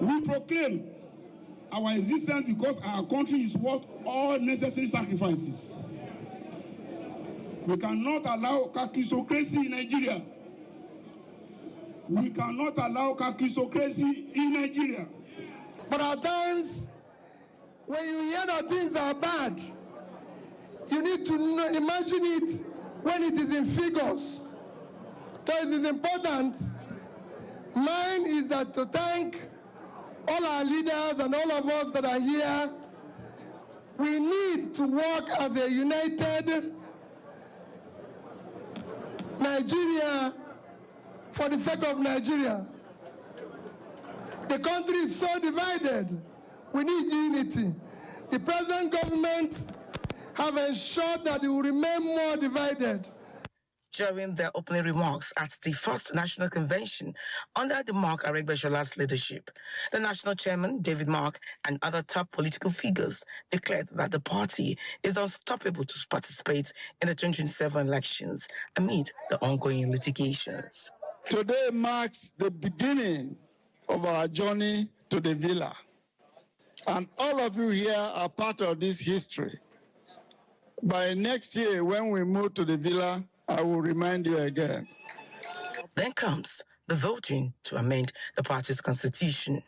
We proclaim our existence because our country is worth all necessary sacrifices. We cannot allow kakistocracy in Nigeria. We cannot allow kakistocracy in Nigeria. But at times, when you hear that things are bad, you need to imagine it when it is in figures. So it is important. Mine is that to thank all our leaders and all of us that are here. We need to work as a united Nigeria for the sake of Nigeria. The country is so divided. We need unity. The present government have ensured that it will remain more divided. During their opening remarks at the first national convention under the Mark Aregbesol's leadership, the national chairman, David Mark, and other top political figures declared that the party is unstoppable to participate in the 2027 elections amid the ongoing litigations. Today marks the beginning of our journey to the villa. And all of you here are part of this history. By next year, when we move to the villa, I will remind you again. Then comes the voting to amend the party's constitution.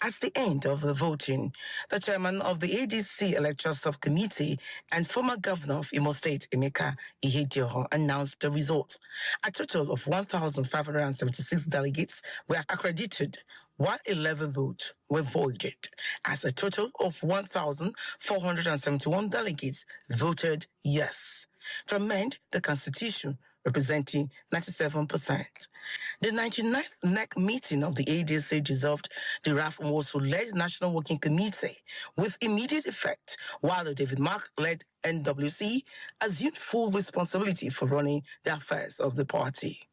At the end of the voting, the chairman of the ADC Electoral Subcommittee and former governor of Imo State, Emeka Ihedioho, announced the result. A total of 1,576 delegates were accredited, while 11 votes were voided, as a total of 1,471 delegates voted yes to amend the constitution, representing 97%. The 99th NEC meeting of the ADC dissolved the Ralph Nwosu-led National Working Committee with immediate effect, while the David Mark-led NWC assumed full responsibility for running the affairs of the party.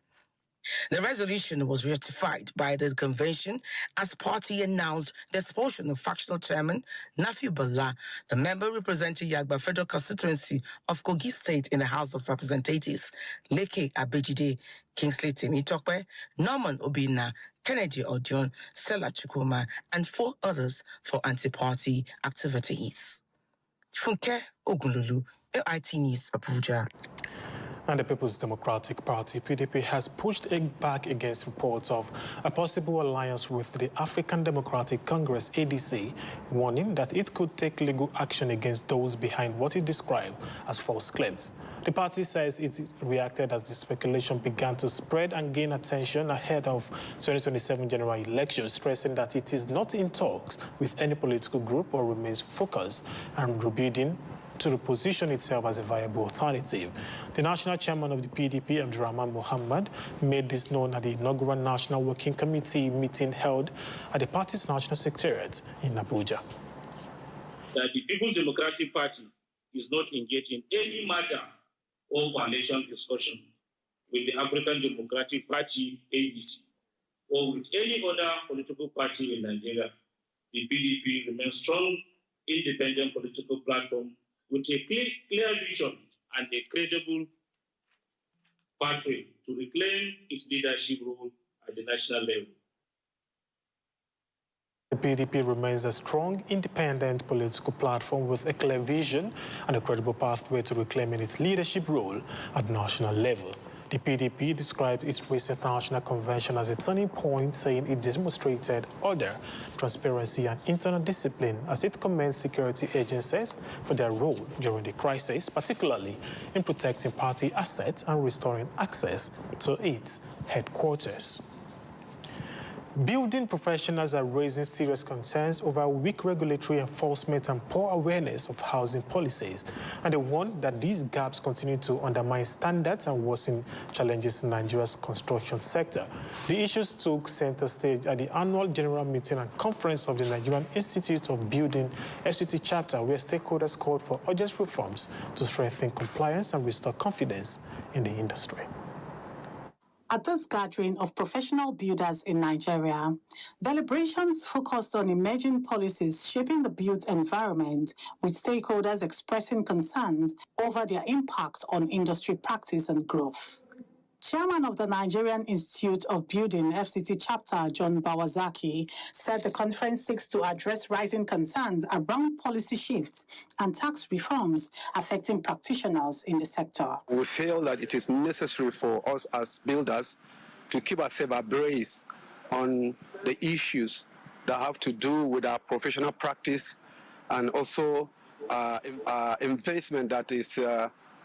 The resolution was ratified by the convention as party announced the expulsion of factional chairman Nafi Bala, the member representing Yagba Federal Constituency of Kogi State in the House of Representatives, Leke Abejide, Kingsley Temitope, Norman Obina, Kennedy Odion, Stella Chukuma, and 4 others for anti-party activities. Funke Ogunlulu, AIT News, Abuja. And the People's Democratic Party, PDP, has pushed back against reports of a possible alliance with the African Democratic Congress, ADC, warning that it could take legal action against those behind what it described as false claims. The party says it reacted as the speculation began to spread and gain attention ahead of 2027 general elections, stressing that it is not in talks with any political group or remains focused on rebuilding to reposition itself as a viable alternative. The national chairman of the PDP, Abdurrahman Muhammad, made this known at the inaugural National Working Committee meeting held at the party's national secretariat in Abuja. That the People's Democratic Party is not engaged in any matter or coalition discussion with the African Democratic Party, ADC, or with any other political party in Nigeria. The PDP remains strong, independent political platform with a clear vision and a credible pathway to reclaim its leadership role at the national level. The PDP remains a strong, independent political platform with a clear vision and a credible pathway to reclaiming its leadership role at national level. The PDP described its recent national convention as a turning point, saying it demonstrated order, transparency, and internal discipline as it commends security agencies for their role during the crisis, particularly in protecting party assets and restoring access to its headquarters. Building professionals are raising serious concerns over weak regulatory enforcement and poor awareness of housing policies, and they warn that these gaps continue to undermine standards and worsen challenges in Nigeria's construction sector. The issues took center stage at the annual general meeting and conference of the Nigerian Institute of Building FCT chapter, where stakeholders called for urgent reforms to strengthen compliance and restore confidence in the industry. At this gathering of professional builders in Nigeria, deliberations focused on emerging policies shaping the built environment, with stakeholders expressing concerns over their impact on industry practice and growth. Chairman of the Nigerian Institute of Building, FCT chapter, John Bawazaki, said the conference seeks to address rising concerns around policy shifts and tax reforms affecting practitioners in the sector. We feel that it is necessary for us as builders to keep ourselves abreast on the issues that have to do with our professional practice and also investment that is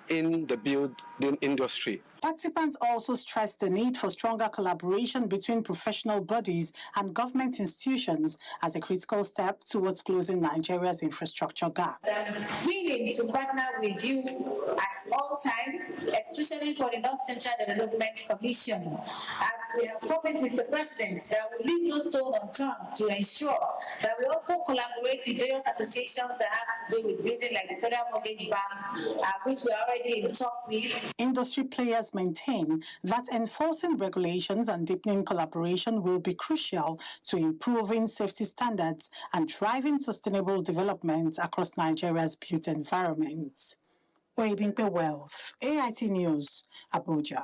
in the building industry. Participants also stressed the need for stronger collaboration between professional bodies and government institutions as a critical step towards closing Nigeria's infrastructure gap. I'm willing to partner with you at all times, especially for the North Central Development Commission, as we have promised Mr. President that we leave no stone unturned to ensure that we also collaborate with various associations that have to do with building, like the Federal Mortgage Bank, which we are already in talk with. Industry players maintain that enforcing regulations and deepening collaboration will be crucial to improving safety standards and driving sustainable development across Nigeria's built environment. Oebimpe Wells, AIT News, Abuja.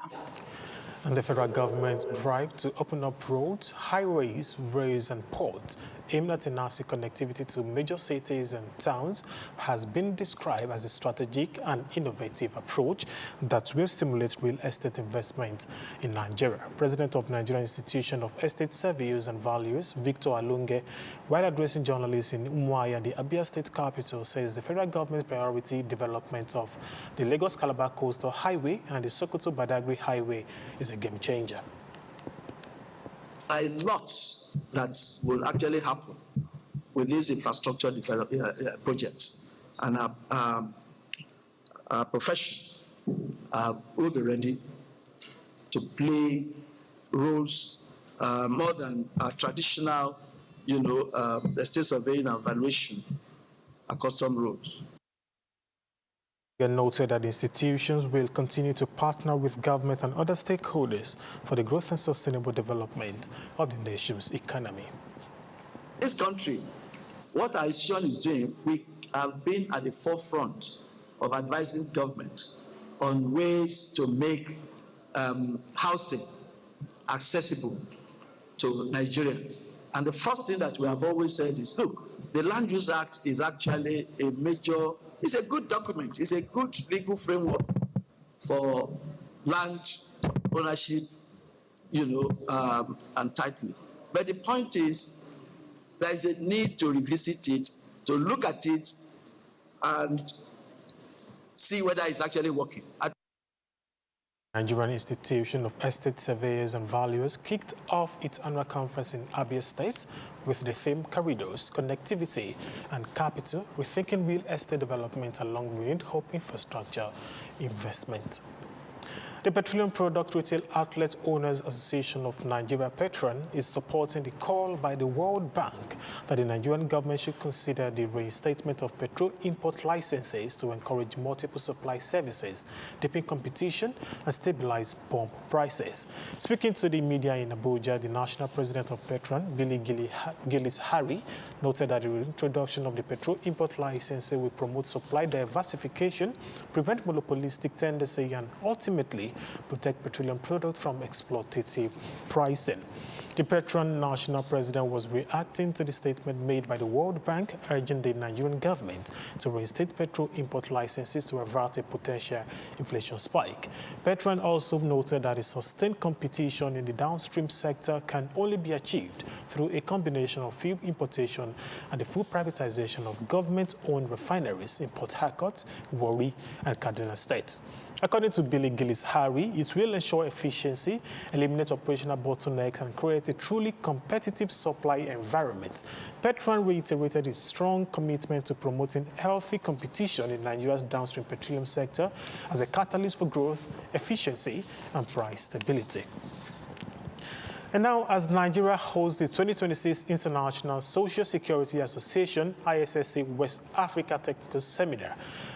And the federal government drive to open up roads, highways, rails and ports aimed at enhancing connectivity to major cities and towns has been described as a strategic and innovative approach that will stimulate real estate investment in Nigeria. President of Nigerian Institution of Estate Surveyors and Valuers, Victor Alunge, while addressing journalists in Umuahia, the Abia State capital, says the federal government's priority development of the Lagos-Calabar Coastal Highway and the Sokoto-Badagry Highway is a game changer. A lot that will actually happen with these infrastructure projects, and our profession will be ready to play roles more than traditional, estate surveying and valuation, custom roads. It noted that institutions will continue to partner with government and other stakeholders for the growth and sustainable development of the nation's economy. This country, what our institution is doing, we have been at the forefront of advising government on ways to make housing accessible to Nigerians. And the first thing that we have always said is, look, the Land Use Act is actually a major, it's a good document, it's a good legal framework for land ownership, and titling. But the point is, there is a need to revisit it, to look at it, and see whether it's actually working. Nigerian Institution of Estate Surveyors and Valuers kicked off its annual conference in Abia State with the theme Corridors, Connectivity and Capital, Rethinking Real Estate Development along with Hope Infrastructure Investment. The Petroleum Product Retail Outlet Owners Association of Nigeria, Petron, is supporting the call by the World Bank that the Nigerian government should consider the reinstatement of petrol import licenses to encourage multiple supply services, deepen competition, and stabilize pump prices. Speaking to the media in Abuja, the national president of Petron, Billy Gillis-Harry, noted that the reintroduction of the petrol import license will promote supply diversification, prevent monopolistic tendency, and ultimately protect petroleum products from exploitative pricing. The Petron national president was reacting to the statement made by the World Bank urging the Nigerian government to reinstate petrol import licenses to avert a potential inflation spike. Petron also noted that a sustained competition in the downstream sector can only be achieved through a combination of fuel importation and the full privatization of government-owned refineries in Port Harcourt, Warri, and Kaduna State. According to Billy Gillis-Harry, it will ensure efficiency, eliminate operational bottlenecks, and create a truly competitive supply environment. Petron reiterated its strong commitment to promoting healthy competition in Nigeria's downstream petroleum sector as a catalyst for growth, efficiency, and price stability. And now, as Nigeria hosts the 2026 International Social Security Association ISSA West Africa Technical Seminar,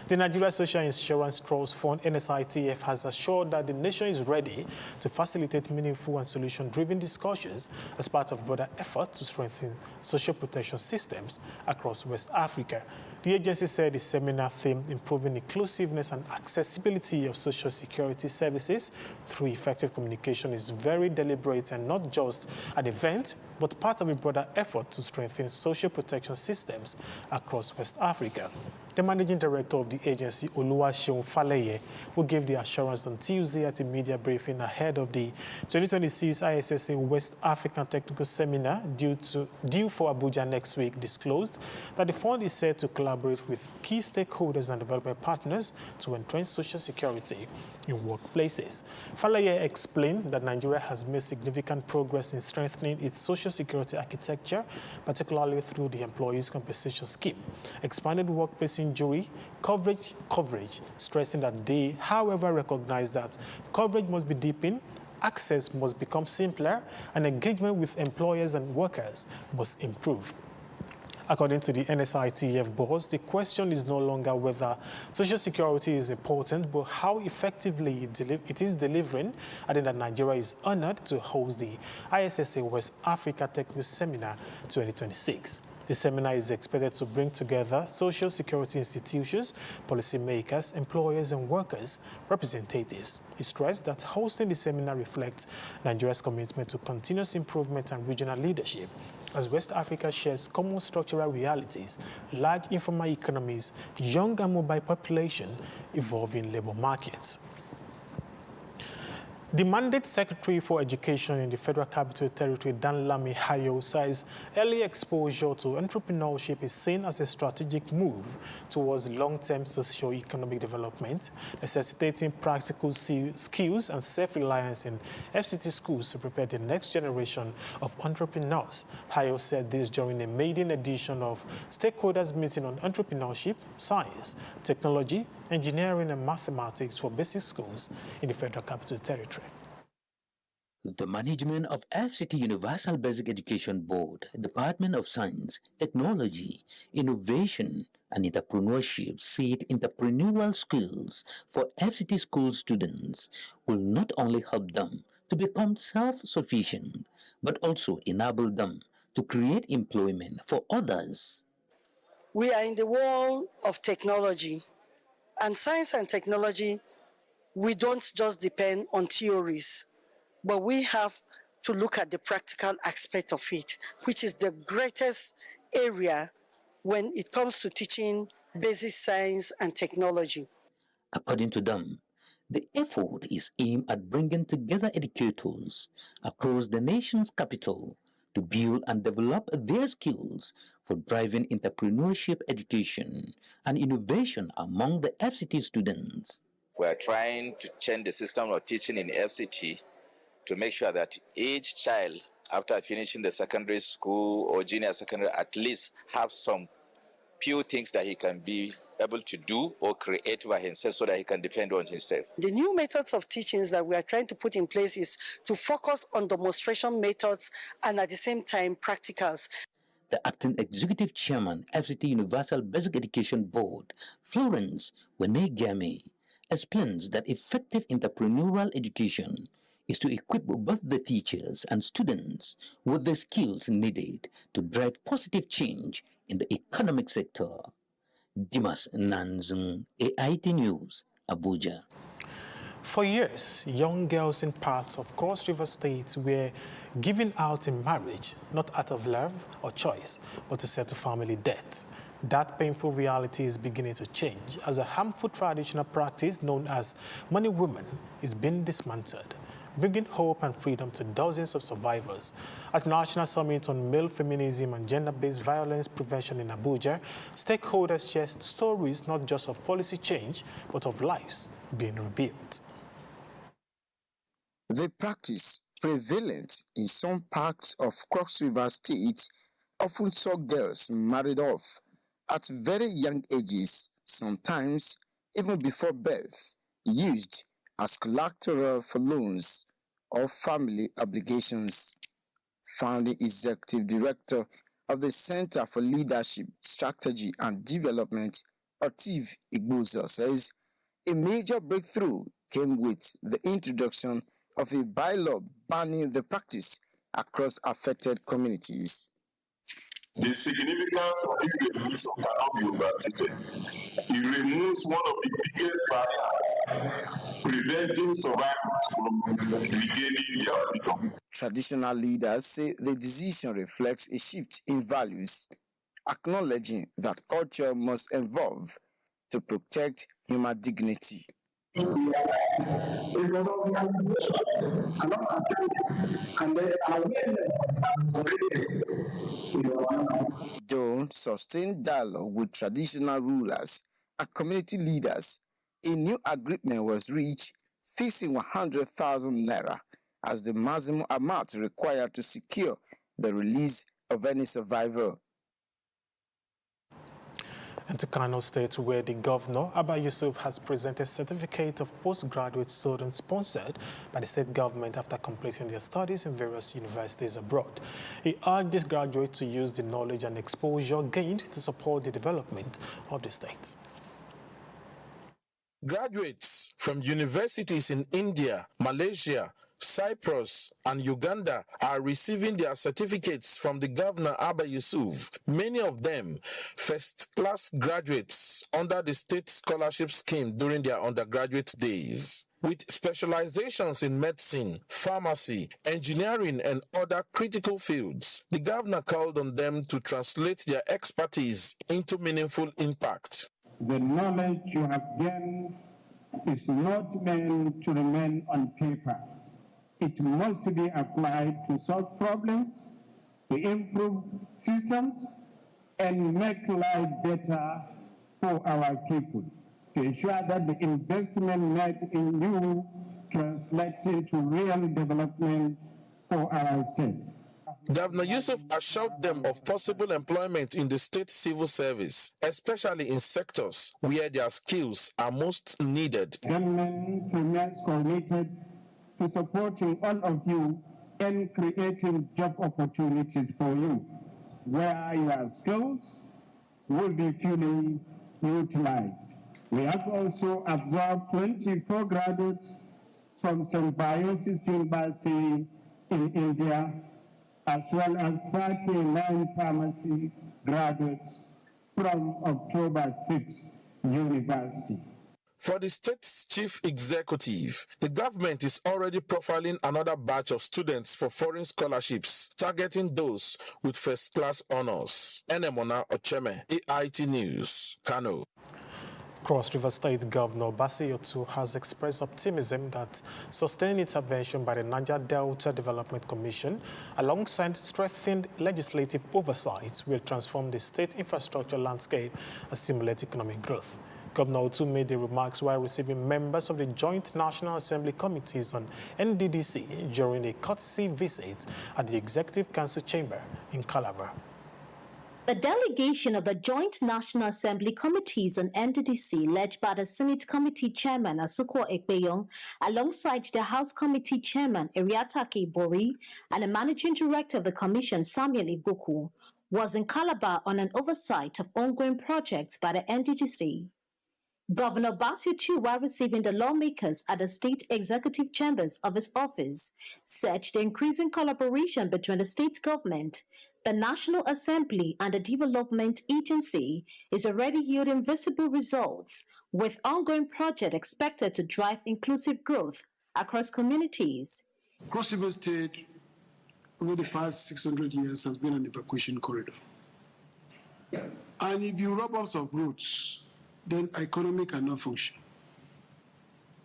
The Nigeria Social Insurance Trust Fund, NSITF, has assured that the nation is ready to facilitate meaningful and solution-driven discussions as part of broader efforts to strengthen social protection systems across West Africa. The agency said the seminar theme, improving inclusiveness and accessibility of social security services through effective communication, is very deliberate and not just an event, but part of a broader effort to strengthen social protection systems across West Africa. The managing director of the agency, Oluwaseun Faleye, who gave the assurance on Tuesday at a media briefing ahead of the 2026 ISSA West African Technical Seminar due for Abuja next week, disclosed that the fund is set to collaborate with key stakeholders and development partners to entrench social security in workplaces. Faleye explained that Nigeria has made significant progress in strengthening its social security architecture, particularly through the Employees Compensation Scheme, expanded workplace injury coverage, stressing that they, however, recognize that coverage must be deepened, access must become simpler, and engagement with employers and workers must improve. According to the NSITF boss, the question is no longer whether social security is important, but how effectively it is delivering, adding that Nigeria is honored to host the ISSA West Africa Technical Seminar 2026. The seminar is expected to bring together social security institutions, policymakers, employers, and workers' representatives. He stressed that hosting the seminar reflects Nigeria's commitment to continuous improvement and regional leadership, as West Africa shares common structural realities, large informal economies, young and mobile population, evolving labor markets. The Mandate Secretary for Education in the Federal Capital Territory, Danlami Hayo, says early exposure to entrepreneurship is seen as a strategic move towards long-term socio-economic development, necessitating practical skills and self-reliance in FCT schools to prepare the next generation of entrepreneurs. Hayo said this during a maiden edition of Stakeholders Meeting on Entrepreneurship, Science, Technology, Engineering and Mathematics for Basic Schools in the Federal Capital Territory. The management of FCT Universal Basic Education Board, Department of Science, Technology, Innovation and Entrepreneurship said entrepreneurial skills for FCT school students will not only help them to become self-sufficient, but also enable them to create employment for others. We are in the world of technology, and science and technology, we don't just depend on theories, but we have to look at the practical aspect of it, which is the greatest area when it comes to teaching basic science and technology. According to them, the effort is aimed at bringing together educators across the nation's capital to build and develop their skills for driving entrepreneurship education and innovation among the FCT students. We are trying to change the system of teaching in FCT to make sure that each child, after finishing the secondary school or junior secondary, at least have some few things that he can be able to do or create by himself so that he can depend on himself. The new methods of teachings that we are trying to put in place is to focus on demonstration methods and at the same time practicals. The acting executive chairman, FCT Universal Basic Education Board, Florence Wenegame, explains that effective entrepreneurial education is to equip both the teachers and students with the skills needed to drive positive change in the economic sector. Dimas Nanzung, AIT News, Abuja. For years, young girls in parts of Cross River State were given out in marriage, not out of love or choice, but to settle family debt. That painful reality is beginning to change as a harmful traditional practice known as money women is being dismantled, bringing hope and freedom to dozens of survivors. At National Summit on Male Feminism and Gender-Based Violence Prevention in Abuja, stakeholders shared stories not just of policy change, but of lives being rebuilt. The practice prevalent in some parts of Cross River State often saw girls married off at very young ages, sometimes even before birth, used as collateral for loans or family obligations. Founding Executive Director of the Center for Leadership, Strategy and Development, Otiv Igbozo says a major breakthrough came with the introduction of a bylaw banning the practice across affected communities. The significance of this resolution cannot be overstated. It removes one of the biggest barriers preventing survivors from regaining their freedom. Traditional leaders say the decision reflects a shift in values, acknowledging that culture must evolve to protect human dignity. Though sustained dialogue with traditional rulers and community leaders, a new agreement was reached fixing 100,000 naira as the maximum amount required to secure the release of any survivor. And to Kano State, where the governor, Abba Yusuf, has presented a certificate of postgraduate students sponsored by the state government after completing their studies in various universities abroad. He urged these graduates to use the knowledge and exposure gained to support the development of the state. Graduates from universities in India, Malaysia, Cyprus and Uganda are receiving their certificates from the governor Abba Yusuf, many of them first-class graduates under the state scholarship scheme during their undergraduate days. With specializations in medicine, pharmacy, engineering and other critical fields, the governor called on them to translate their expertise into meaningful impact. The knowledge you have gained is not meant to remain on paper. It must be applied to solve problems, to improve systems, and make life better for our people, to ensure that the investment made in you translates into real development for our state. Governor Yusuf assured them of possible employment in the state civil service, especially in sectors where their skills are most needed. Government remains committed to supporting all of you and creating job opportunities for you, where your skills will be fully utilized. We have also absorbed 24 graduates from Symbiosis University in India, as well as 39 pharmacy graduates from October 6th University. For the state's chief executive, the government is already profiling another batch of students for foreign scholarships, targeting those with first-class honors. Enemona Ocheme, AIT News, Kano. Cross River State Governor Basi Otu has expressed optimism that sustained intervention by the Niger Delta Development Commission alongside strengthened legislative oversight will transform the state infrastructure landscape and stimulate economic growth. Governor Otu made the remarks while receiving members of the Joint National Assembly Committees on NDDC during a courtesy visit at the Executive Council Chamber in Calabar. The delegation of the Joint National Assembly Committees on NDDC, led by the Senate Committee Chairman Asukwo Ekpeyong, alongside the House Committee Chairman Eriatake Bori and the Managing Director of the Commission Samuel Igboku, was in Calabar on an oversight of ongoing projects by the NDDC. Governor Basi Otu, while receiving the lawmakers at the state executive chambers of his office, said the increasing collaboration between the state government, the National Assembly and the Development Agency is already yielding visible results, with ongoing projects expected to drive inclusive growth across communities. Cross River State, over the past 600 years, has been an evacuation corridor. And if you rub off some roads, then economy cannot function.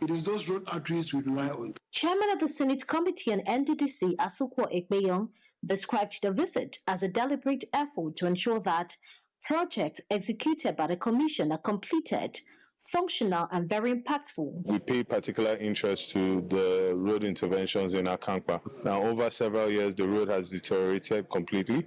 It is those road arteries we rely on. Chairman of the Senate Committee on NDDC, Asukwo Ekpeyong, described the visit as a deliberate effort to ensure that projects executed by the Commission are completed, functional and very impactful. We pay particular interest to the road interventions in Akankpa. Now, over several years, the road has deteriorated completely.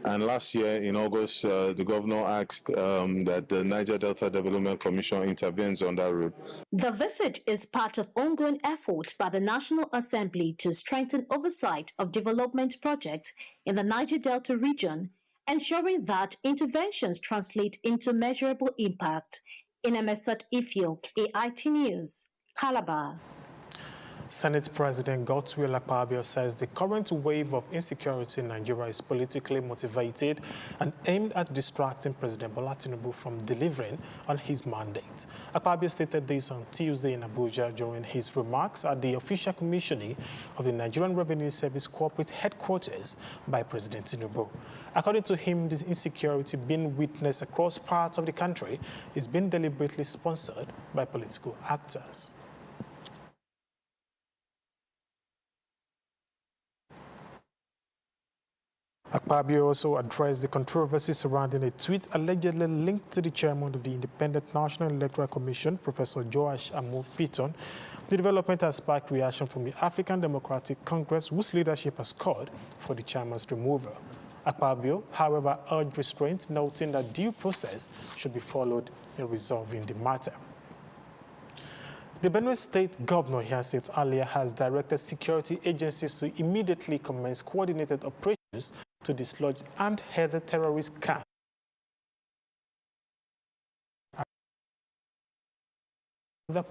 And last year, in August, the governor asked that the Niger Delta Development Commission intervenes on that road. The visit is part of ongoing effort by the National Assembly to strengthen oversight of development projects in the Niger Delta region ensuring that interventions translate into measurable impact. In Emesat Ifyo, AIT News, Calabar. Senate President Godswill Akpabio says the current wave of insecurity in Nigeria is politically motivated and aimed at distracting President Bola Tinubu from delivering on his mandate. Akpabio stated this on Tuesday in Abuja during his remarks at the official commissioning of the Nigerian Revenue Service corporate headquarters by President Tinubu. According to him, this insecurity being witnessed across parts of the country is being deliberately sponsored by political actors. Akpabio also addressed the controversy surrounding a tweet allegedly linked to the chairman of the Independent National Electoral Commission, Professor Joash Amo-Piton. The development has sparked reaction from the African Democratic Congress, whose leadership has called for the chairman's removal. Akpabio, however, urged restraint, noting that due process should be followed in resolving the matter. The Benue State Governor, Yansif Alia, has directed security agencies to immediately commence coordinated operations to dislodge armed-headed terrorist camps. The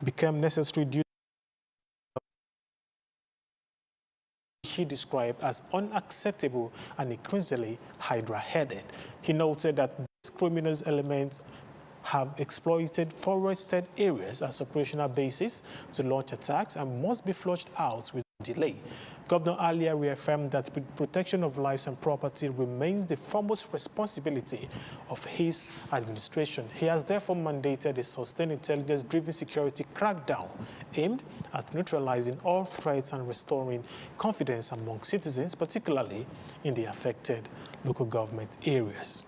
became necessary due he described as unacceptable and increasingly hydra-headed. He noted that these criminal elements have exploited forested areas as operational bases to launch attacks and must be flushed out with delay. Governor Alia reaffirmed that protection of lives and property remains the foremost responsibility of his administration. He has therefore mandated a sustained intelligence-driven security crackdown aimed at neutralizing all threats and restoring confidence among citizens, particularly in the affected local government areas.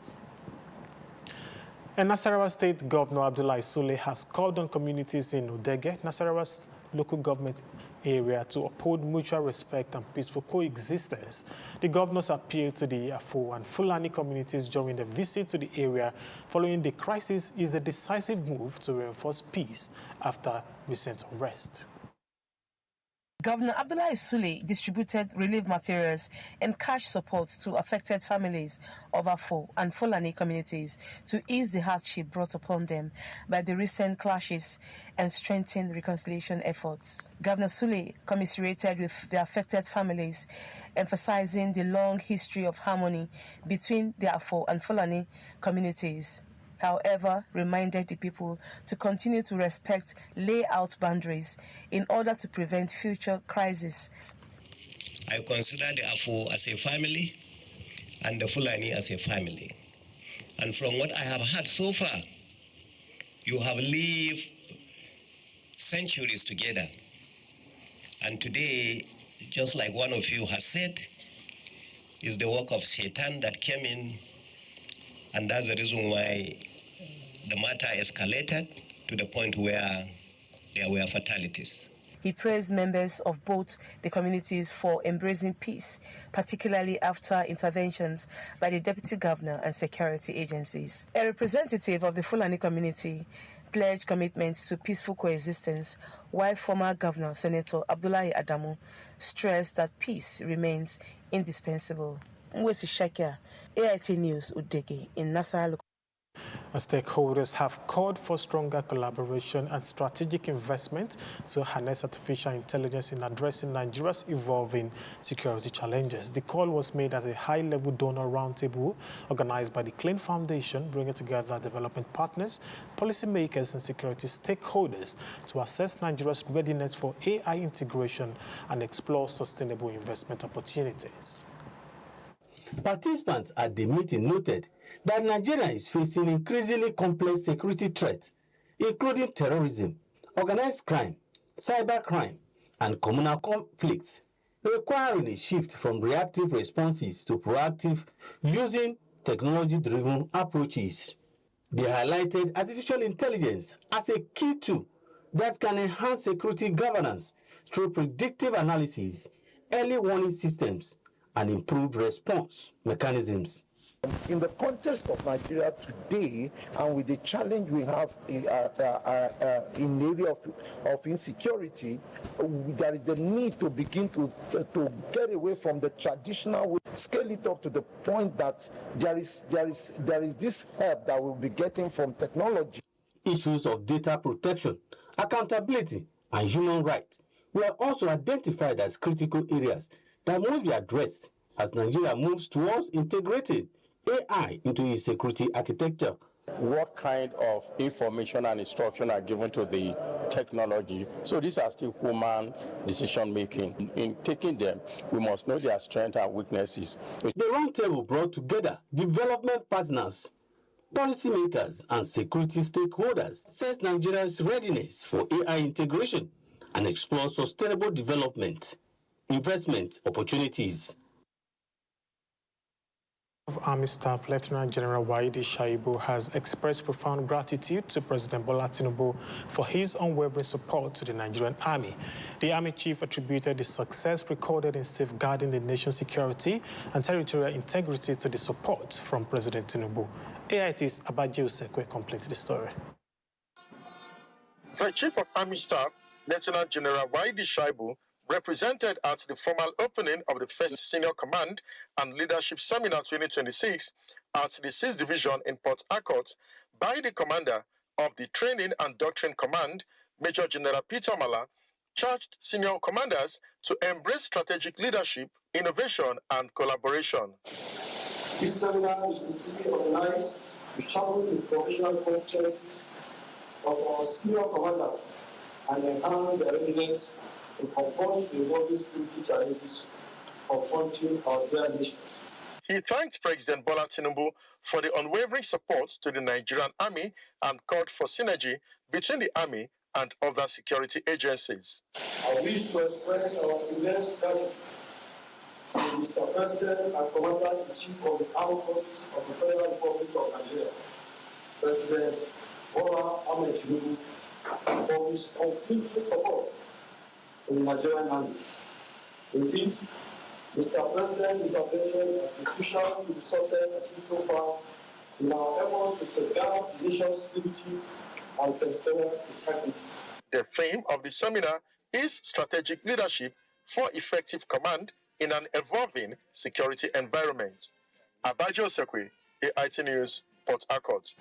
And Nasarawa State Governor Abdullahi Sule has called on communities in Udege, Nasarawa's local government area, to uphold mutual respect and peaceful coexistence. The governors appealed to the Afo and Fulani communities during the visit to the area following the crisis is a decisive move to reinforce peace after recent unrest. Governor Abdullahi Sule distributed relief materials and cash support to affected families of Afo and Fulani communities to ease the hardship brought upon them by the recent clashes and strengthen reconciliation efforts. Governor Sule commiserated with the affected families, emphasizing the long history of harmony between the Afo and Fulani communities. However, reminded the people to continue to respect layout boundaries in order to prevent future crises. I consider the Afo as a family and the Fulani as a family. And from what I have heard so far, you have lived centuries together. And today, just like one of you has said, is the work of Satan that came in, and that's the reason why the matter escalated to the point where there were fatalities. He praised members of both the communities for embracing peace, particularly after interventions by the Deputy Governor and security agencies. A representative of the Fulani community pledged commitment to peaceful coexistence, while former Governor Senator Abdullahi Adamu stressed that peace remains indispensable. Mwesi Shakia, AIT News, Udege, in Nasarawa. Stakeholders have called for stronger collaboration and strategic investment to harness artificial intelligence in addressing Nigeria's evolving security challenges. The call was made at a high-level donor roundtable organized by the Clean Foundation, bringing together development partners, policymakers, and security stakeholders to assess Nigeria's readiness for AI integration and explore sustainable investment opportunities. Participants at the meeting noted that Nigeria is facing increasingly complex security threats, including terrorism, organized crime, cybercrime, and communal conflicts, requiring a shift from reactive responses to proactive, using technology-driven approaches. They highlighted artificial intelligence as a key tool that can enhance security governance through predictive analysis, early warning systems, and improved response mechanisms. In the context of Nigeria today, and with the challenge we have in the area of insecurity, there is the need to begin to get away from the traditional way, scale it up to the point that there is this help that we'll be getting from technology. Issues of data protection, accountability, and human rights were also identified as critical areas that must be addressed as Nigeria moves towards integrating AI into its security architecture. What kind of information and instruction are given to the technology? So these are still human decision making. In taking them, we must know their strengths and weaknesses. The roundtable brought together development partners, policymakers, and security stakeholders, assess Nigeria's readiness for AI integration and explore sustainable development, investment opportunities. Of Army Staff Lieutenant General Waidi Shaibu has expressed profound gratitude to President Bola Tinubu for his unwavering support to the Nigerian Army. The Army Chief attributed the success recorded in safeguarding the nation's security and territorial integrity to the support from President Tinubu. AIT's Abaji Osekwe completes the story. The Chief of Army Staff, Lieutenant General Waidi Shaibu, represented at the formal opening of the First Senior Command and Leadership Seminar 2026 at the 6th Division in Port Harcourt by the Commander of the Training and Doctrine Command, Major General Peter Mala, charged senior commanders to embrace strategic leadership, innovation, and collaboration. This seminar is routinely organized to sharpen the professional competencies of our senior commanders and enhance their readiness to confront the evolving security challenges confronting our dear nation. He thanked President Bola Tinubu for the unwavering support to the Nigerian Army and called for synergy between the Army and other security agencies. I wish to express our immense gratitude to Mr. President and Commander-in-Chief of the Armed Forces of the Federal Republic of Nigeria, President Bola Ahmed Tinubu, for his complete support to the Nigerian Army. Indeed, Mr. President's intervention has been crucial to the success achieved so far in our efforts to safeguard the nation's security and territorial integrity. The theme of the seminar is strategic leadership for effective command in an evolving security environment. Abaji Osekwe, AIT News, Port Harcourt.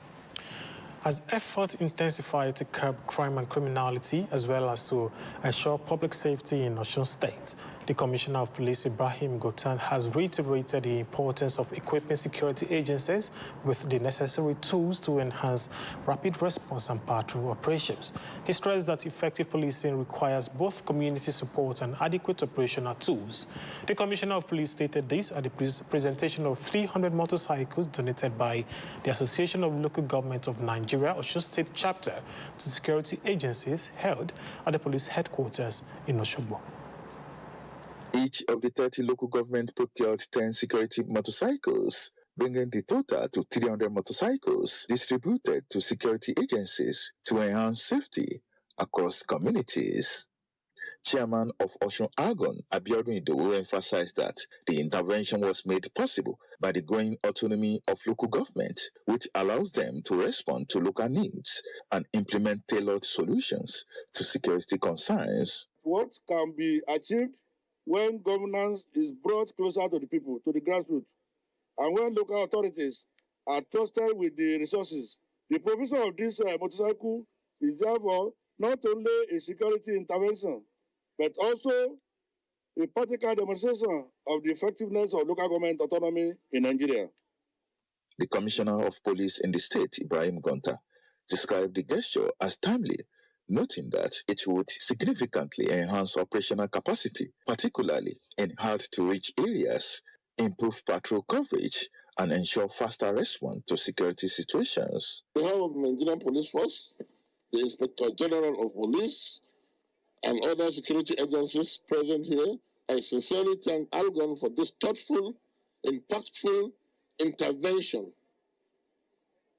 As efforts intensify to curb crime and criminality, as well as to ensure public safety in Osun State, the Commissioner of Police, Ibrahim Gotan, has reiterated the importance of equipping security agencies with the necessary tools to enhance rapid response and patrol operations. He stressed that effective policing requires both community support and adequate operational tools. The Commissioner of Police stated this at the presentation of 300 motorcycles donated by the Association of Local Government of Nigeria, Osun State Chapter, to security agencies held at the police headquarters in Osogbo. Each of the 30 local government procured 10 security motorcycles, bringing the total to 300 motorcycles distributed to security agencies to enhance safety across communities. Chairman of Osun Argon, Abiodun Idowu, emphasized that the intervention was made possible by the growing autonomy of local government, which allows them to respond to local needs and implement tailored solutions to security concerns. What can be achieved when governance is brought closer to the people, to the grassroots, and when local authorities are trusted with the resources? The provision of this motorcycle is therefore not only a security intervention, but also a practical demonstration of the effectiveness of local government autonomy in Nigeria. The Commissioner of Police in the state, Ibrahim Gonta, described the gesture as timely, noting that it would significantly enhance operational capacity, particularly in hard-to-reach areas, improve patrol coverage, and ensure faster response to security situations. On behalf of the Nigerian Police Force, the Inspector General of Police, and other security agencies present here, I sincerely thank Argon for this thoughtful, impactful intervention.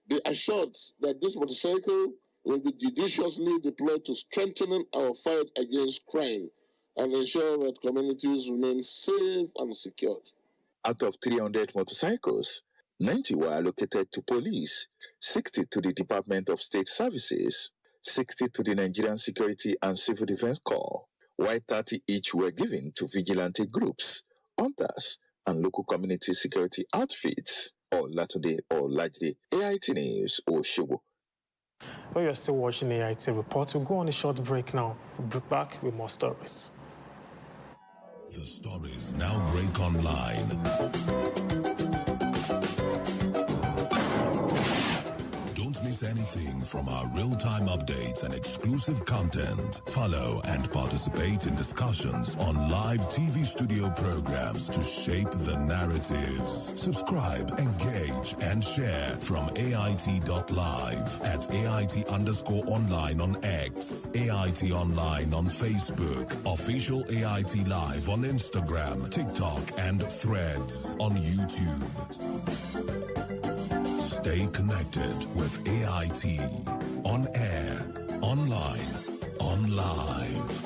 Be assured that this motorcycle will be judiciously deployed to strengthening our fight against crime and ensure that communities remain safe and secure. Out of 300 motorcycles, 90 were allocated to police, 60 to the Department of State Services, 60 to the Nigerian Security and Civil Defense Corps, while 30 each were given to vigilante groups, hunters, and local community security outfits, or Latter-day or largely AIT News or Shobo. Well, you're still watching AIT Report. We'll go on a short break now. We'll be back with more stories. The stories now break online. Don't miss anything from our real-time updates and exclusive content. Follow and participate in discussions on live TV studio programs to shape the narratives. Subscribe, engage, and share from AIT.live at AIT_online on X, AIT Online on Facebook, Official AIT Live on Instagram, TikTok, and Threads on YouTube. Stay connected with AIT. On air, online, on live.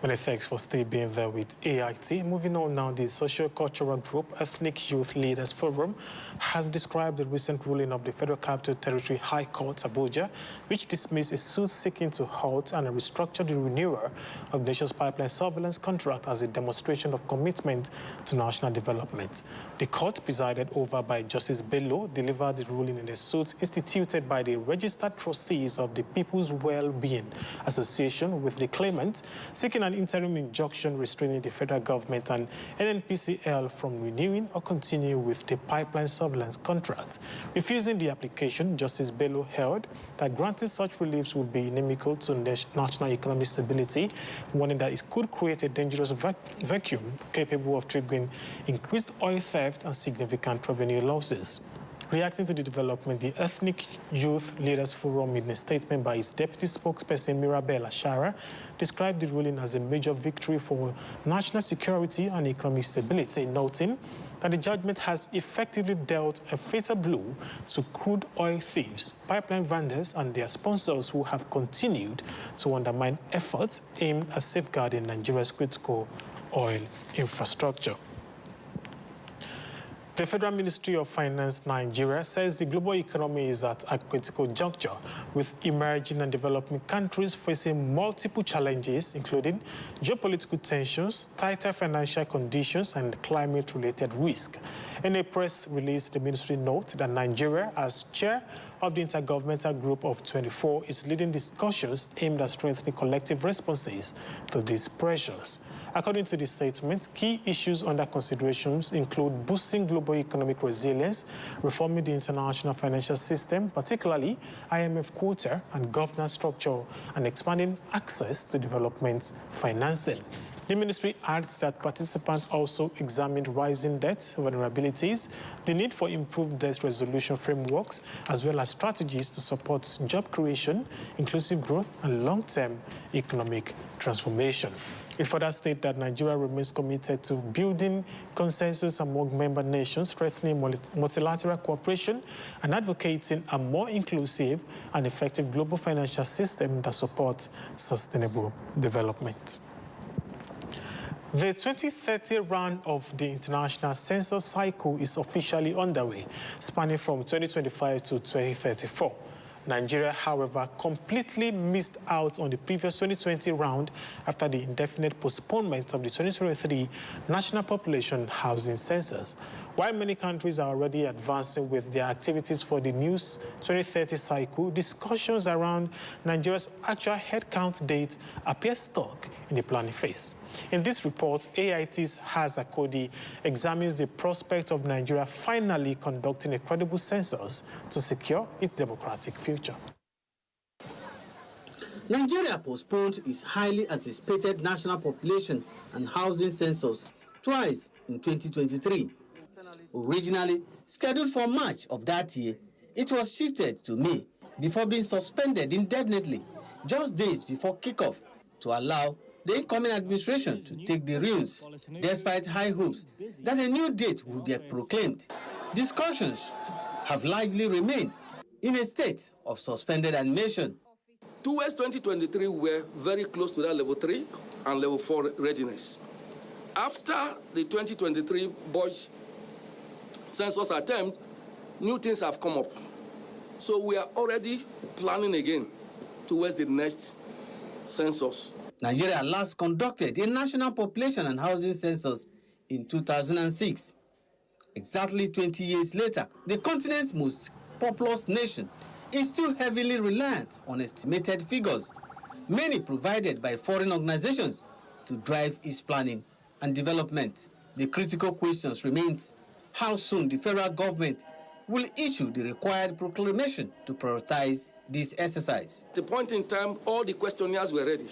Many thanks for still being there with AIT. Moving on now, the socio-cultural group Ethnic Youth Leaders Forum has described the recent ruling of the Federal Capital Territory High Court, Abuja, which dismissed a suit seeking to halt and restructure the renewal of the nation's pipeline surveillance contract as a demonstration of commitment to national development. The court, presided over by Justice Bello, delivered the ruling in a suit instituted by the registered trustees of the People's Well-Being Association with the claimant, seeking an interim injunction restraining the federal government and NNPCL from renewing or continuing with the pipeline surveillance contract. Refusing the application, Justice Bello held that granting such reliefs would be inimical to national economic stability, warning that it could create a dangerous vacuum capable of triggering increased oil theft and significant revenue losses. Reacting to the development, the Ethnic Youth Leaders Forum, in a statement by its deputy spokesperson, Mirabel Ashara, described the ruling as a major victory for national security and economic stability, noting that the judgment has effectively dealt a fatal blow to crude oil thieves, pipeline vendors, and their sponsors who have continued to undermine efforts aimed at safeguarding Nigeria's critical oil infrastructure. The Federal Ministry of Finance Nigeria says the global economy is at a critical juncture, with emerging and developing countries facing multiple challenges, including geopolitical tensions, tighter financial conditions, and climate-related risk. In a press release, the ministry noted that Nigeria, as chair of the Intergovernmental Group of 24, is leading discussions aimed at strengthening collective responses to these pressures. According to the statement, key issues under considerations include boosting global economic resilience, reforming the international financial system, particularly IMF quota and governance structure, and expanding access to development financing. The ministry adds that participants also examined rising debt vulnerabilities, the need for improved debt resolution frameworks, as well as strategies to support job creation, inclusive growth, and long-term economic transformation. It further states that Nigeria remains committed to building consensus among member nations, strengthening multilateral cooperation, and advocating a more inclusive and effective global financial system that supports sustainable development. The 2030 round of the international census cycle is officially underway, spanning from 2025 to 2034. Nigeria, however, completely missed out on the previous 2020 round after the indefinite postponement of the 2023 National Population Housing Census. While many countries are already advancing with their activities for the new 2030 cycle, discussions around Nigeria's actual headcount date appear stuck in the planning phase. In this report, AIT's Haza Kodi examines the prospect of Nigeria finally conducting a credible census to secure its democratic future. Nigeria postponed its highly anticipated national population and housing census twice in 2023. Originally scheduled for March of that year, it was shifted to May before being suspended indefinitely just days before kickoff to allow the incoming administration to take the reins, despite high hopes that a new date would be proclaimed. Discussions have largely remained in a state of suspended animation. Towards 2023, we were very close to that level 3 and level 4 readiness. After the 2023 budget census attempt, new things have come up. So we are already planning again towards the next census. Nigeria last conducted a national population and housing census in 2006. Exactly 20 years later, the continent's most populous nation is still heavily reliant on estimated figures, many provided by foreign organizations, to drive its planning and development. The critical questions remains how soon the federal government will issue the required proclamation to prioritize this exercise. At the point in time, all the questionnaires were ready.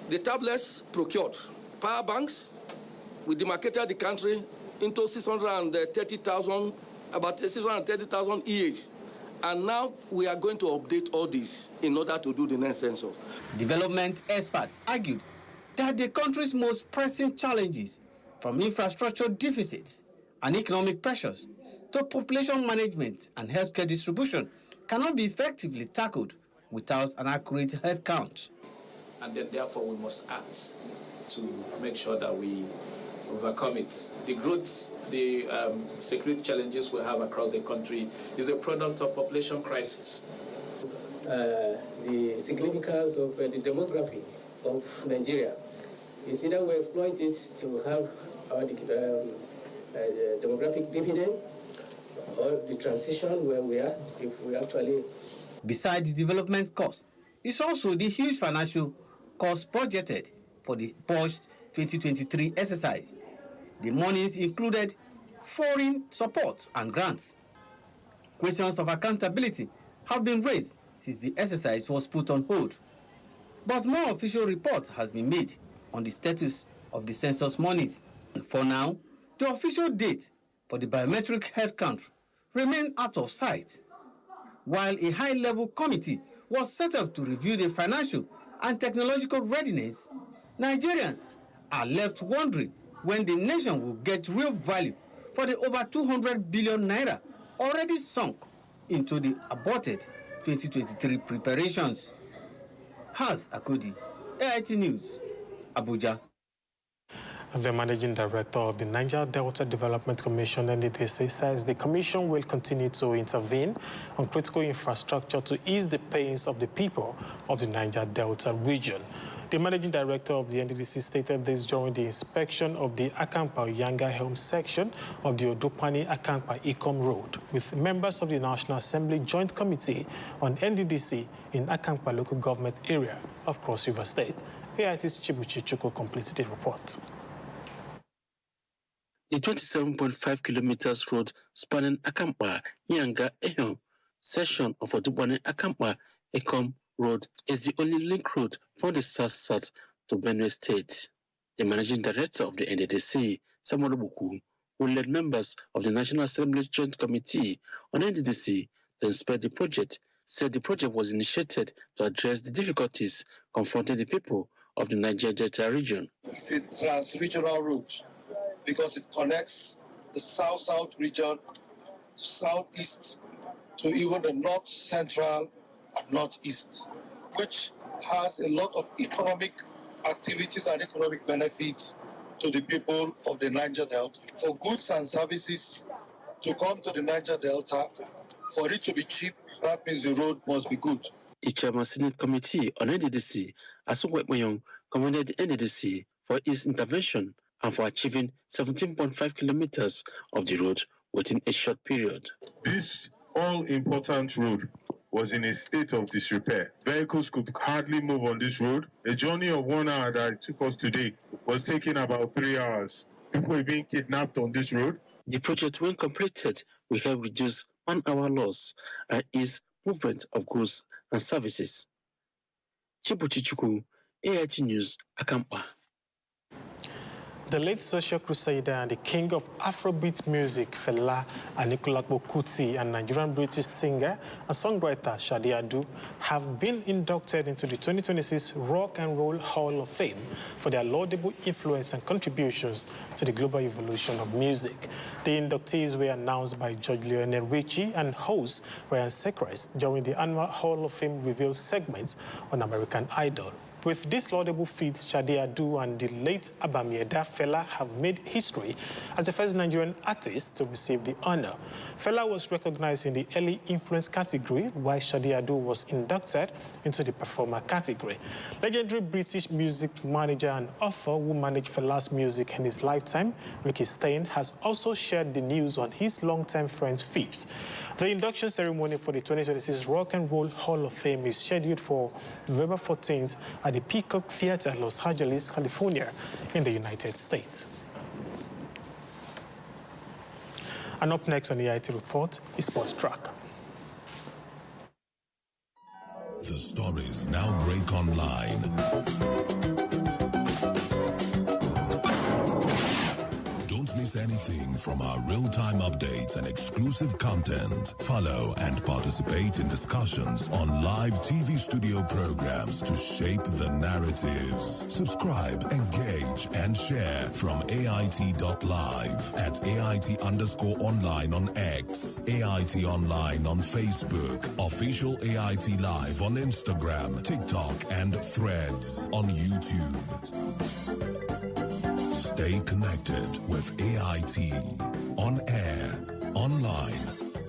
The tablets procured, power banks, we demarcated the country into 630,000, about 630,000 EH. And now we are going to update all this in order to do the next census. Development experts argued that the country's most pressing challenges, from infrastructure deficits and economic pressures to population management and healthcare distribution, cannot be effectively tackled without an accurate health count. And then therefore we must act to make sure that we overcome it. The growth, the security challenges we have across the country is a product of population crisis. The significance of the demography of Nigeria is either we exploit it to have our demographic dividend or the transition where we are, if we actually... Besides the development cost, it's also the huge financial cost budgeted for the post-2023 exercise. The monies included foreign support and grants. Questions of accountability have been raised since the exercise was put on hold. But more official report has been made on the status of the census monies. And for now, the official date for the biometric head count remained out of sight. While a high-level committee was set up to review the financial and technological readiness, Nigerians are left wondering when the nation will get real value for the over 200 billion naira already sunk into the aborted 2023 preparations. Haz Akodi, AIT News, Abuja. The managing director of the Niger Delta Development Commission, NDDC, says the commission will continue to intervene on critical infrastructure to ease the pains of the people of the Niger Delta region. The managing director of the NDDC stated this during the inspection of the Akampa-Yanga-Helm section of the Odopani-Akampa-Ikom Road with members of the National Assembly Joint Committee on NDDC in Akampa local government area of Cross River State. AIT's Chibuchi Chuko completed the report. The 27.5 kilometers road spanning Akampa-Yanga-Helm section of Odopani-Akampa-Ikom Road is the only link road from the south-south to Benue State. The managing director of the NDDC, Samuel Buku, who led members of the National Assembly Joint Committee on NDDC to inspect the project, said the project was initiated to address the difficulties confronting the people of the Niger Delta region. It's a trans-regional route because it connects the south-south region to southeast to even the north-central and northeast, which has a lot of economic activities and economic benefits to the people of the Niger Delta. For goods and services to come to the Niger Delta, for it to be cheap, that means the road must be good. The Chairman Senate Committee on NDDC, Asungwe Ekpeyong, commended the NDDC for its intervention and for achieving 17.5 kilometers of the road within a short period. This all-important road was in a state of disrepair. Vehicles could hardly move on this road. A journey of 1 hour that it took us today was taking about 3 hours. People were being kidnapped on this road. The project, when completed, will help reduce 1 hour loss and ease movement of goods and services. Chibuchi Chuku, AIT News, Akampa. The late social crusader and the king of Afrobeat music, Fela Anikulapo Kuti, and Nigerian-British singer and songwriter Shadi Adu have been inducted into the 2026 Rock and Roll Hall of Fame for their laudable influence and contributions to the global evolution of music. The inductees were announced by Judge Lionel Richie and host Ryan Seacrest during the annual Hall of Fame reveal segment on American Idol. With this laudable feat, Shadi Adu and the late Abamieda Fela have made history as the first Nigerian artist to receive the honor. Fela was recognized in the early influence category, while Shadi Adu was inducted into the performer category. Legendary British music manager and author who managed Fela's music in his lifetime, Ricky Stein, has also shared the news on his long-term friend's feat. The induction ceremony for the 2026 Rock and Roll Hall of Fame is scheduled for November 14th at the Peacock Theater, Los Angeles, California, in the United States. And up next on the IT Report is Sports Track. The stories now break online. Don't miss anything from our real-time updates and exclusive content. Follow and participate in discussions on live TV studio programs to shape the narratives. Subscribe, engage, and share from AIT.live at AIT_online on X, AIT Online on Facebook, Official AIT Live on Instagram, TikTok, and Threads on YouTube. Stay connected with AIT. On air, online,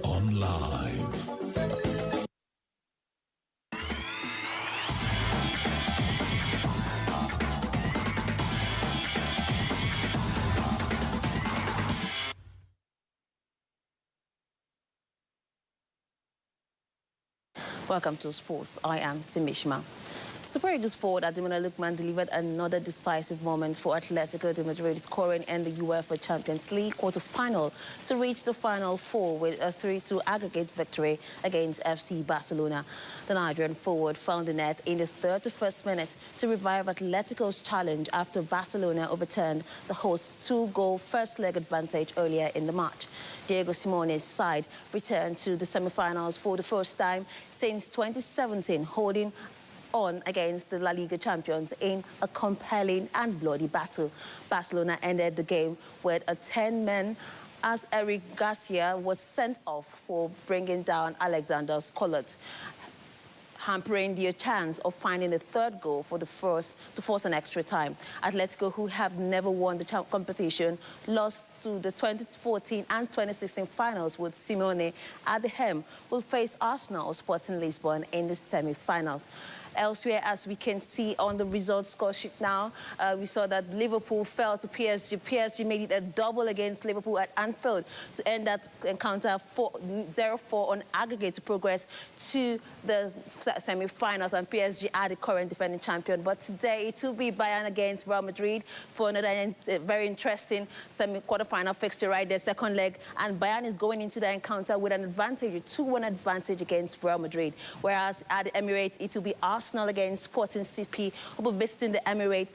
on live. Welcome to Sports. I am Simishma. Super Eagles forward Ademola Lookman delivered another decisive moment for Atletico de Madrid, scoring in the UEFA Champions League quarter-final to reach the Final Four with a 3-2 aggregate victory against FC Barcelona. The Nigerian forward found the net in the 31st minute to revive Atletico's challenge after Barcelona overturned the host's 2-goal first-leg advantage earlier in the match. Diego Simeone's side returned to the semi-finals for the first time since 2017, holding on against the La Liga champions in a compelling and bloody battle. Barcelona ended the game with a 10-man as Eric Garcia was sent off for bringing down Alexander Scollett, hampering their chance of finding a third goal for the first to force an extra time. Atletico, who have never won the competition, lost to the 2014 and 2016 finals with Simeone at the helm, will face Arsenal Sporting Lisbon in the semi-finals. Elsewhere, as we can see on the results score sheet now, we saw that Liverpool fell to PSG. PSG made it a double against Liverpool at Anfield to end that encounter 0-4 on aggregate to progress to the semi-finals, and PSG are the current defending champion. But today it will be Bayern against Real Madrid for another very interesting semi-quarterfinal fixture right there, second leg, and Bayern is going into the encounter with an advantage, a 2-1 advantage against Real Madrid, whereas at the Emirates it will be Arsenal against Sporting CP, who will be visiting the Emirates.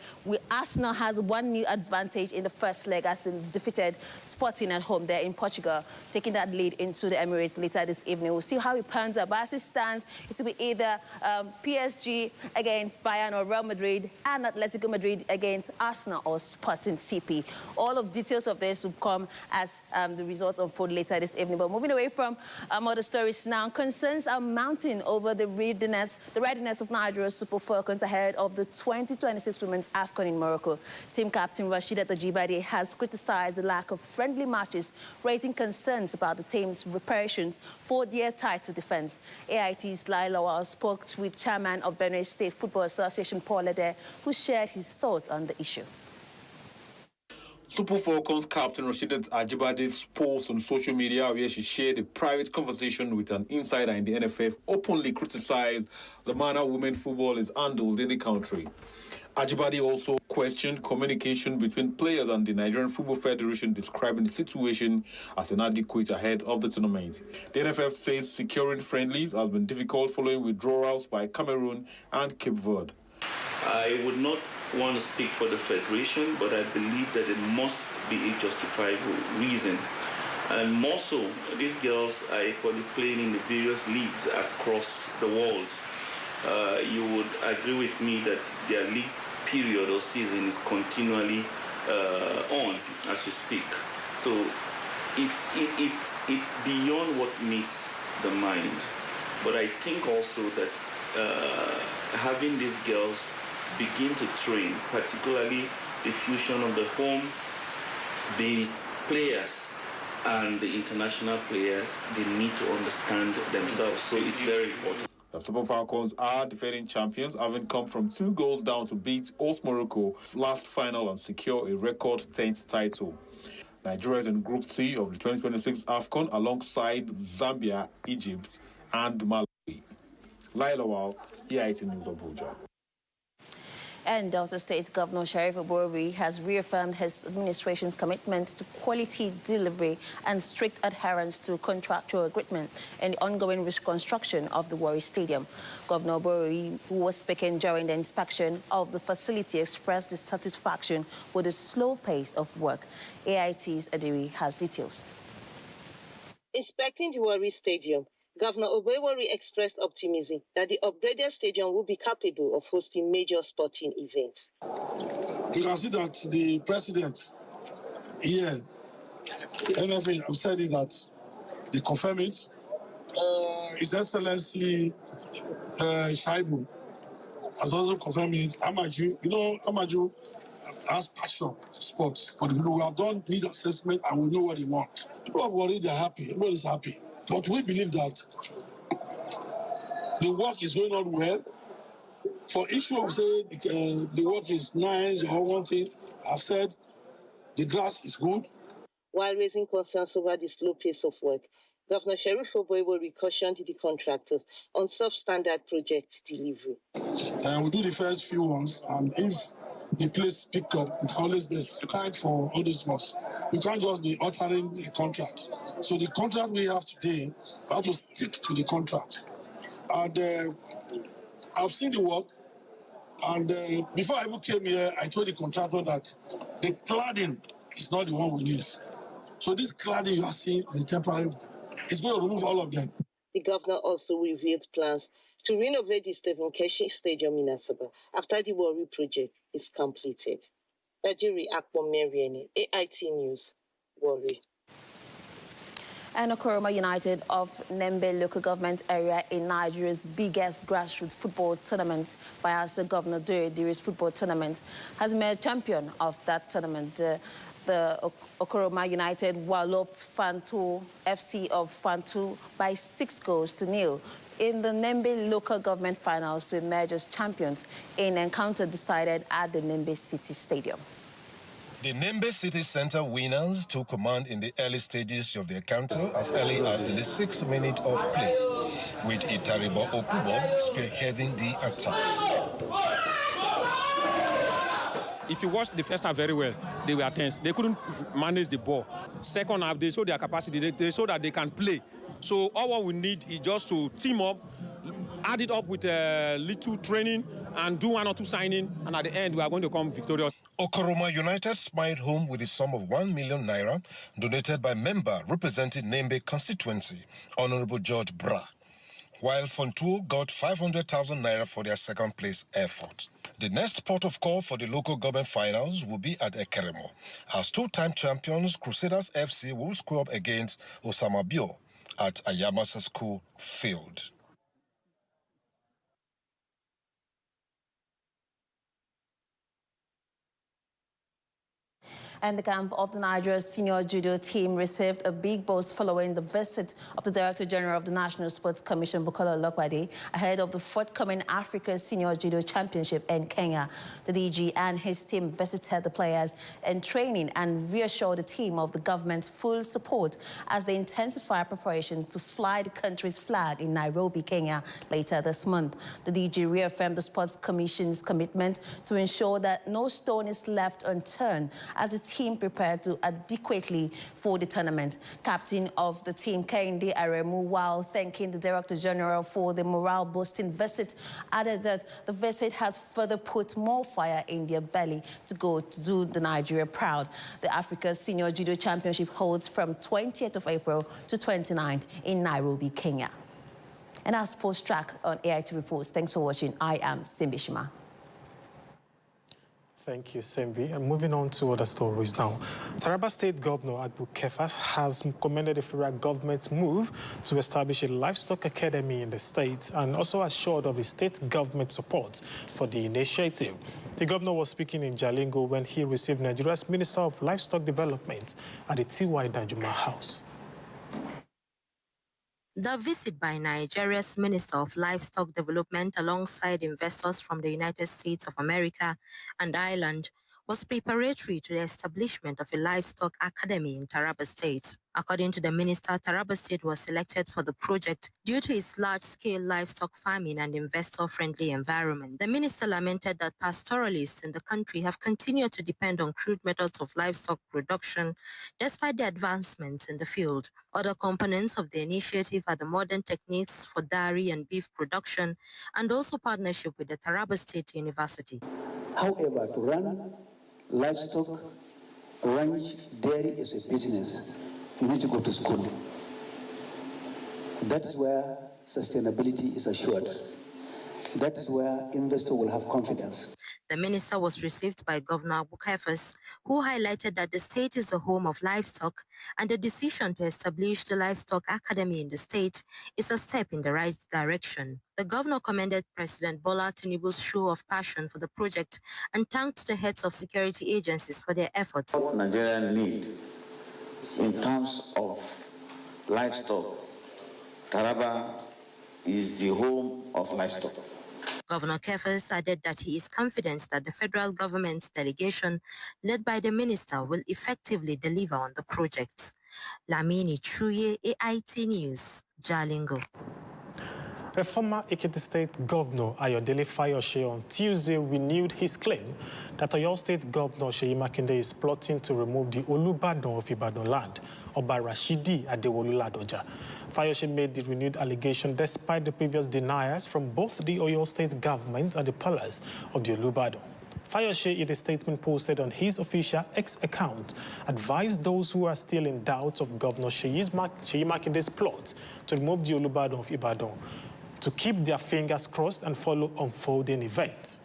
Arsenal has one new advantage in the first leg as they defeated Sporting at home there in Portugal, taking that lead into the Emirates later this evening. We'll see how it pans out. But as it stands, it will be either PSG against Bayern or Real Madrid, and Atletico Madrid against Arsenal or Sporting CP. All of details of this will come as the results unfold later this evening. But moving away from other stories now, concerns are mounting over the readiness of Nigeria's Super Falcons ahead of the 2026 Women's AFCON in Morocco. Team captain Rasheedat Ajibade has criticized the lack of friendly matches, raising concerns about the team's preparations for their title defense. AIT's Lai Lawal spoke with chairman of Benue State Football Association, Paul Ade, who shared his thoughts on the issue. Super Falcons captain Rasheedat Ajibade's post on social media, where she shared a private conversation with an insider in the NFF, openly criticized the manner women football is handled in the country. Ajibade also questioned communication between players and the Nigerian Football Federation, describing the situation as inadequate ahead of the tournament. The NFF says securing friendlies has been difficult following withdrawals by Cameroon and Cape Verde. I would not want to speak for the Federation, but I believe that it must be a justifiable reason. And more so, these girls are equally playing in the various leagues across the world. You would agree with me that their league period or season is continually on as we speak. So it's beyond what meets the mind. But I think also that having these girls begin to train, particularly the fusion of the home-based players and the international players, they need to understand themselves. So it's very important. The Super Falcons are defending champions, having come from 2 goals down to beat Osun Morocco last final and secure a record 10th title. Nigeria is in Group C of the 2026 AFCON alongside Zambia, Egypt, and Malawi. Lailawal, EIT News Abuja. And Delta State Governor Sheriff Obori has reaffirmed his administration's commitment to quality delivery and strict adherence to contractual agreement in the ongoing reconstruction of the Warri Stadium. Governor Obori, who was speaking during the inspection of the facility, expressed dissatisfaction with the slow pace of work. AIT's Adiri has details. Inspecting the Warri Stadium, Governor Obori expressed optimism that the upgraded stadium will be capable of hosting major sporting events. You can see that the president here, NFA, have said it that they confirm it. His Excellency Shaibu has also confirmed it. Amaju, Amaju has passion for sports. For the people who have done need assessment and we know what they want. People have worried, they're happy. Everybody's happy. But we believe that the work is going on well. For issue of saying the work is nice or one thing, I've said the grass is good. While raising concerns over the slow pace of work, Governor Sheriff Obori cautioned the contractors on substandard project delivery. We do the first few ones, and if the place picked up, we can always decide for all these months. We can't just be altering the contract. So the contract we have today, we have to stick to the contract. And I've seen the work, and before I even came here, I told the contractor that the cladding is not the one we need. So this cladding you are seeing is a temporary one. It's going to remove all of them. The governor also revealed plans to renovate the Stephen Keshi Stadium in Nasarawa after the Warri project is completed. Ajiri Akpomeriene, AIT News, Warri. And Okoroma United of Nembe local government area in Nigeria's biggest grassroots football tournament, Bayelsa Governor Doyedere's football tournament, has emerged champion of that tournament. The Okoroma United walloped Fantu FC of Fantu by 6-0 in the Nembe local government finals to emerge as champions in an encounter decided at the Nembe City Stadium. The Nembe City Center winners took command in the early stages of the encounter as early as in the 6th minute of play, with Itaribo Okubo spearheading the attack. If you watch the first half very well, they were tense. They couldn't manage the ball. Second half, they showed their capacity. They showed that they can play. So all what we need is just to team up, add it up with a little training, and do 1 or 2 signing, and at the end, we are going to come victorious. Okoroma United smiled home with a sum of 1 million naira donated by member representing Nembe constituency, Honorable George Bra, while Fontuo got 500,000 naira for their second place effort. The next port of call for the local government finals will be at Ekeremo, as 2-time champions Crusaders FC will square up against Osamabio at Ayamasa School Field. And the camp of the Nigeria senior judo team received a big boost following the visit of the Director General of the National Sports Commission, Bukola Ologbade, ahead of the forthcoming Africa Senior Judo Championship in Kenya. The DG and his team visited the players in training and reassured the team of the government's full support as they intensify preparation to fly the country's flag in Nairobi, Kenya, later this month. The DG reaffirmed the Sports Commission's commitment to ensure that no stone is left unturned as the team prepared to adequately for the tournament. Captain of the team, Kehinde Aremu, while thanking the Director General for the morale-boosting visit, added that the visit has further put more fire in their belly to go to do the Nigeria proud. The Africa Senior Judo Championship holds from 20th of April to 29th in Nairobi, Kenya. And our sports track on AIT Reports. Thanks for watching. I am Simbishima. Thank you, Sembi. And moving on to other stories now. Taraba State Governor Abu Kefas has commended the federal government's move to establish a livestock academy in the state and also assured of the state government support for the initiative. The governor was speaking in Jalingo when he received Nigeria's Minister of Livestock Development at the T.Y. Danjuma House. The visit by Nigeria's Minister of Livestock Development alongside investors from the United States of America and Ireland was preparatory to the establishment of a livestock academy in Taraba State. According to the minister, Taraba State was selected for the project due to its large-scale livestock farming and investor-friendly environment. The minister lamented that pastoralists in the country have continued to depend on crude methods of livestock production despite the advancements in the field. Other components of the initiative are the modern techniques for dairy and beef production and also partnership with the Taraba State University. However, to run livestock, ranch, dairy is a business. You need to go to school. That is where sustainability is assured. That is where investors will have confidence. The minister was received by Governor Abu Kefas, who highlighted that the state is the home of livestock and the decision to establish the Livestock Academy in the state is a step in the right direction. The governor commended President Bola Tinubu's show of passion for the project and thanked the heads of security agencies for their efforts. What Nigeria needs in terms of livestock, Taraba is the home of livestock. Governor Kefas added that he is confident that the federal government's delegation, led by the minister, will effectively deliver on the project. Lamini Chuye, AIT News, Jalingo. The former Ekiti State Governor Ayodele Fayose on Tuesday renewed his claim that Oyo State Governor Seyi Makinde is plotting to remove the Olubadan of Ibadan land, Oba Rashidi Adewolu Ladoja. Fayose made the renewed allegation despite the previous denials from both the Oyo State government and the palace of the Olubadan. Fayose, in a statement posted on his official X account, advised those who are still in doubt of Governor Seyi Makinde's plot to remove the Olubadan of Ibadan to keep their fingers crossed and follow unfolding events.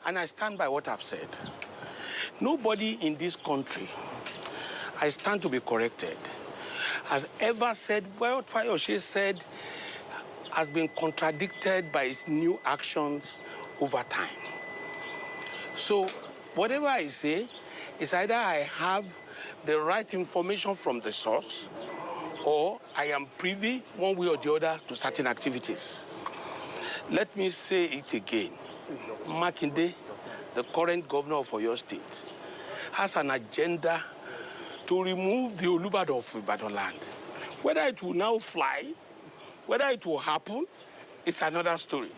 And I stand by what I've said. Nobody in this country, I stand to be corrected, has ever said what Fayose said has been contradicted by his new actions over time. So whatever I say is either I have the right information from the source or I am privy one way or the other to certain activities. Let me say it again. Makinde, the current governor of Oyo State, has an agenda to remove the Olubadan of Ibadan land. Whether it will now fly, whether it will happen, it's another story.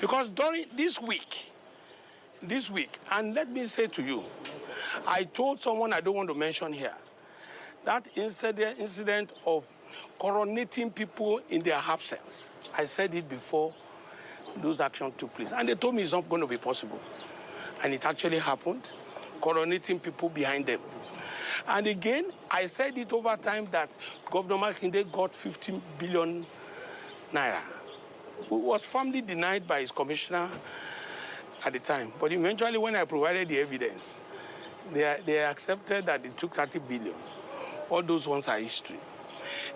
Because during this week, and let me say to you, I told someone I don't want to mention here, that incident of coronating people in their absence, I said it before those actions took place. And they told me it's not going to be possible. And it actually happened, coronating people behind them. And again, I said it over time that Governor Makinde got 15 billion naira. It was firmly denied by his commissioner at the time. But eventually, when I provided the evidence, they accepted that they took 30 billion. All those ones are history.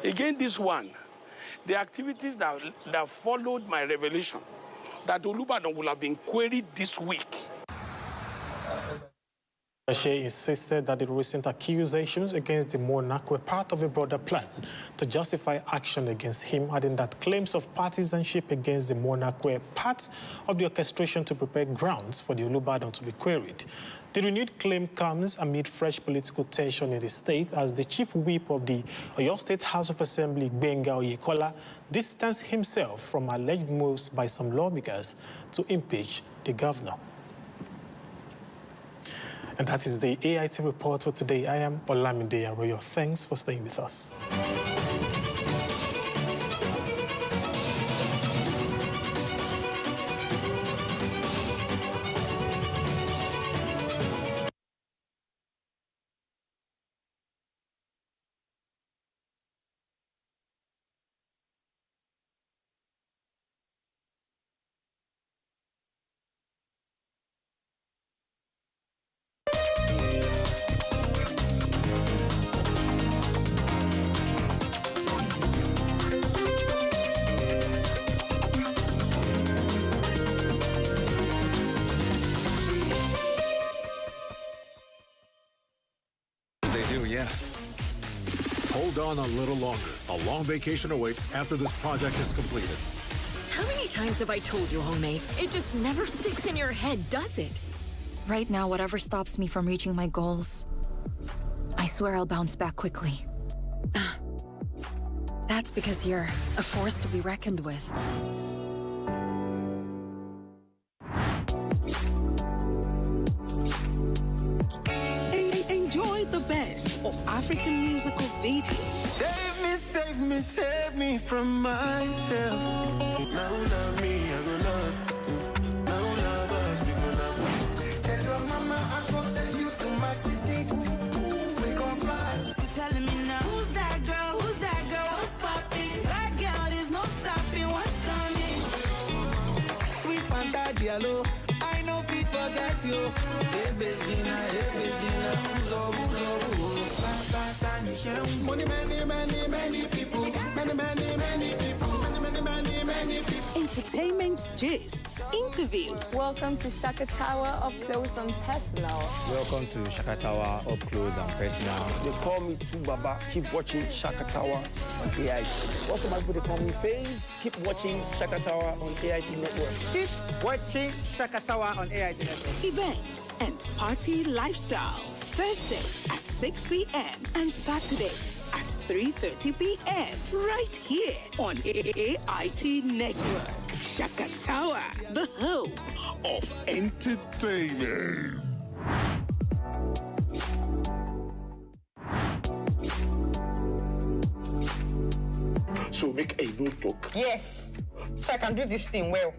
Again, this one, the activities that followed my revelation, that Olubadan will have been queried this week. Fayose insisted that the recent accusations against the monarch were part of a broader plan to justify action against him, adding that claims of partisanship against the monarch were part of the orchestration to prepare grounds for the Olubadan to be queried. The renewed claim comes amid fresh political tension in the state as the chief whip of the Oyo State House of Assembly, Gbenga Oyekola, distanced himself from alleged moves by some lawmakers to impeach the governor. And that is the AIT report for today. I am Olamide Arroyo. Thanks for staying with us. yeah. Hold on a little longer. A long vacation awaits after this project is completed. How many times have I told you, homemade? It just never sticks in your head, does it? Right now, whatever stops me from reaching my goals, I swear I'll bounce back quickly. That's because you're a force to be reckoned with. Enjoy the best of African musical videos. Save me from myself. Now love me, I go love. Now love us, we go love. Tell your mama I go take you to my city. We gon' fly. You telling me now? Who's that girl? Who's that girl? What's poppin'? That girl, there's no stopping. What's coming? Sweet Fanta Diallo, I know fit forget you. Hey Bezina, Uzo. Money, many people. Many people. Entertainment gists, interviews. Welcome to Shakatawa Up Close and Personal. Welcome to Shakatawa Up Close and Personal. They call me Tubaba. Keep watching Shakatawa on AIT. Also, my people, they call me FaZe. Keep watching Shakatawa on AIT Network. Keep watching Shakatawa on AIT Network. Events and party lifestyle. Thursday at 6 p.m. and Saturdays at 3:30 p.m. right here on AIT Network. Shakatawa, the home of entertainment. So make a notebook. Yes, so I can do this thing well.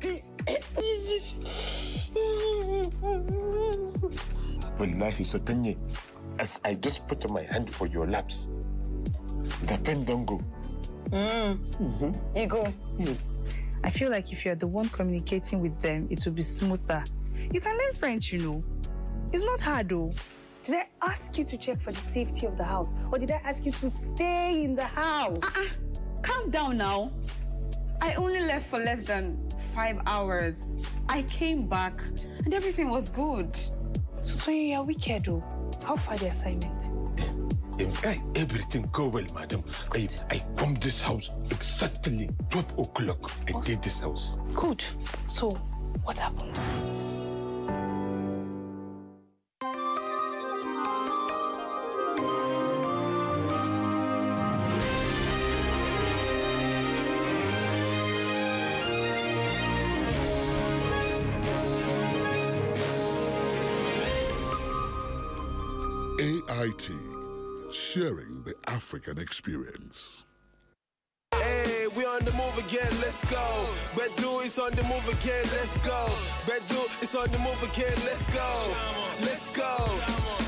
Wallahi, so Tanya, as I just put my hand for your laps, the pen don't go. You go. I feel like if you're the one communicating with them, it will be smoother. You can learn French, you know. It's not hard, though. Did I ask you to check for the safety of the house? Or did I ask you to stay in the house? Calm down now. I only left for less than 5 hours. I came back and everything was good. So, Tonya, you're wicked, though. How far the assignment? Everything go well, madam. I come this house exactly 12 o'clock. I did this house. Good. So, what happened? AIT, sharing the African experience. Hey, we on the move again, let's go. Bedu is on the move again, let's go. Bedu is on the move again, let's go. Let's go.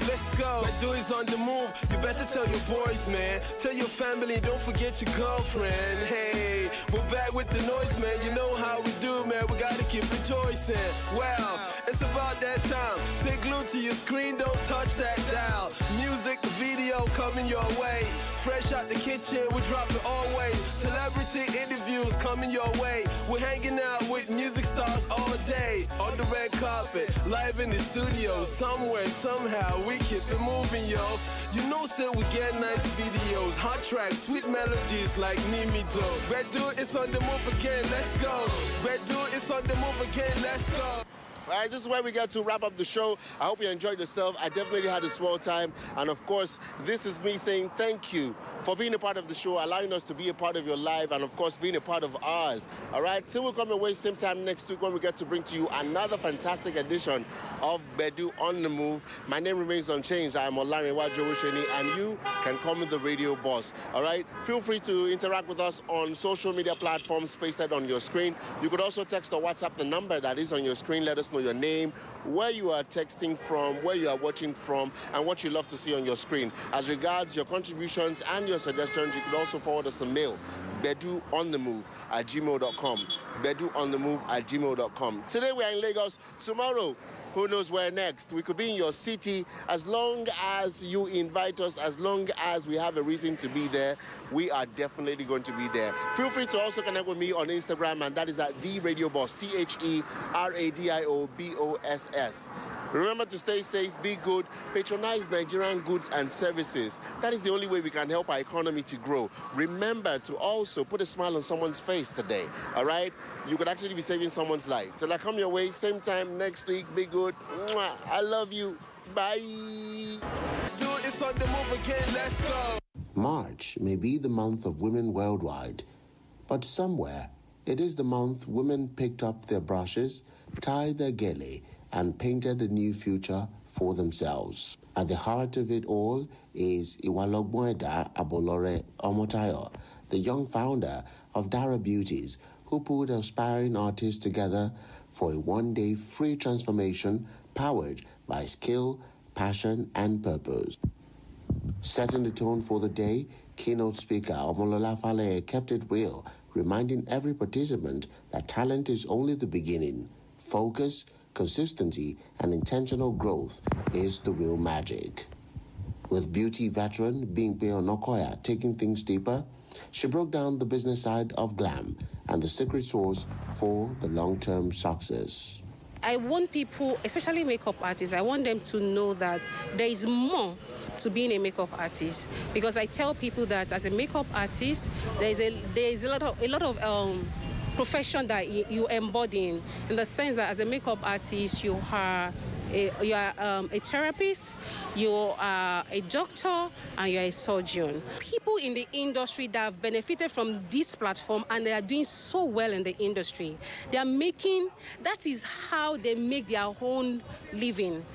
Let's go. Bedu is on the move. You better tell your boys, man. Tell your family, don't forget your girlfriend. Hey, we're back with the noise, man. You know how we do, man. We gotta keep rejoicing. Well, it's about that time. Stay glued to your screen, don't touch that dial. Music, video coming your way. Fresh out the kitchen, we drop it always. Celebrity interviews coming your way. We're hanging out with music stars all day. On the red carpet, live in the studio. Somewhere, somehow, we keep it moving, yo. You know, so we get nice videos, hot tracks, sweet melodies like Nimito. Bedu is on the move again, let's go. Bedu is on the move again, let's go. All right, this is where we get to wrap up the show. I hope you enjoyed yourself. I definitely had a swell time. And of course, this is me saying thank you for being a part of the show, allowing us to be a part of your life, and of course, being a part of ours. All right, till we come away same time next week when we get to bring to you another fantastic edition of Bedu on the Move. My name remains unchanged. I am Olarewa Jowosheni, and you can call me the radio boss. All right, feel free to interact with us on social media platforms pasted on your screen. You could also text or WhatsApp the number that is on your screen. Let us know your name, where you are texting from, where you are watching from, and what you love to see on your screen. As regards your contributions and your suggestions, you could also forward us a mail, beduonthemove@gmail.com. beduonthemove@gmail.com. Today we are in Lagos. Tomorrow who knows where next? We could be in your city. As long as you invite us, as long as we have a reason to be there, we are definitely going to be there. Feel free to also connect with me on Instagram, and that is at TheRadioBoss, TheRadioBoss. Remember to stay safe, be good, patronize Nigerian goods and services. That is the only way we can help our economy to grow. Remember to also put a smile on someone's face today, all right? You could actually be saving someone's life. Till I come your way, same time next week, be good. Mwah. I love you. Bye. Do it's on the move again, let's go. March may be the month of women worldwide, but somewhere it is the month women picked up their brushes, tied their gele, and painted a new future for themselves. At the heart of it all is Iwalogboeda Abolore Omotayo, the young founder of Dara Beauties, who put aspiring artists together for a one-day free transformation powered by skill, passion, and purpose. Setting the tone for the day, keynote speaker Omolola Fale kept it real, reminding every participant that talent is only the beginning. Focus, consistency, and intentional growth is the real magic. With beauty veteran Bimpe Onokoya taking things deeper, she broke down the business side of glam and the secret sauce for the long-term success. I want people, especially makeup artists, I want them to know that there is more to being a makeup artist, because I tell people that as a makeup artist, there is a lot of profession that you embody in the sense that as a makeup artist, you are a therapist, you are a doctor, and you're a surgeon. People in the industry that have benefited from this platform and they are doing so well in the industry, that is how they make their own living.